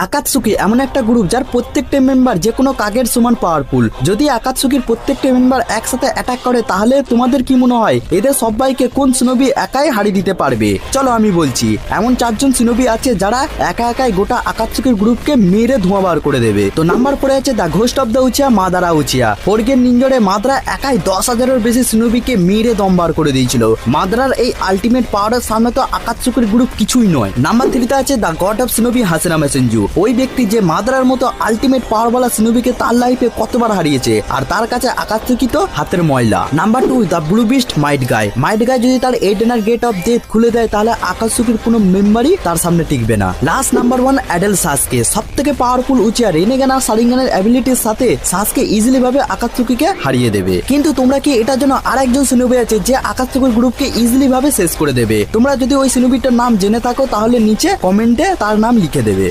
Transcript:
আকাতসুকি এমন একটা গ্রুপ যার প্রত্যেকটা মেম্বার যে কোনো কাগের সমান পাওয়ারফুল। যদি আকাতসুকির প্রত্যেকটা মেম্বার একসাথে অ্যাটাক করে তাহলে তোমাদের কি মনে হয় এদের সবাইকে কোন সিনোবি একাই হারিয়ে দিতে পারবে? চলো আমি বলছি, এমন 4 জন সিনোবি আছে যারা একা একাই গোটা আকাতসুকির গ্রুপকে মেরে ধোঁয়াবার করে দেবে। তো নাম্বার 4 আছে the ghost of the Uchiha Madara Uchiha. ফোরগের নিঞ্জরে মাদরা একাই 10,000-এর বেশি সিনোবিকে মেরে দমবার করে দিয়েছিল। মাদরার এই আলটিমেট পাওয়ারের সামনে তো আকাতসুকির গ্রুপ কিছুই নয়। নাম্বার 3-তে আছে দ্য গড অফ সিনোবি হাসেনা মেসেঞ্জু। ওই ব্যক্তি যে মাদরার মতো আলটিমেট পাওয়ারওয়ালা সিনোবিকে তার লাইফে কতবার হারিয়েছে, আর তার কাছে আকাতসুকি তো হাতের ময়লা। নাম্বার 2 দ্য ব্লু বিস্ট মাইট গাই। মাইট গাই যদি তার এইডেনার গেট অফ ডেথ খুলে দেয় তাহলে আকাতসুকির কোনো মেম্বারই তার সামনে টিকবে না। Last number 1 Adele সাসকে। সব থেকে পাওয়ারফুল উচিয়া রেনেগান আর সারিঙ্গানের অ্যাবিলিটির সাথে সাসকে ইজিলি ভাবে আকাতসুকিকে হারিয়ে দেবে। কিন্তু তোমরা কি এটার জন্য আরেকজন সিনোবি আছে যে আকাতসুকির গ্রুপকে ইজিলি ভাবে শেষ করে দেবে? তোমরা যদি ওই সিনোবিটার নাম জেনে থাকো তাহলে নিচে কমেন্টে তার নাম লিখে দেবে।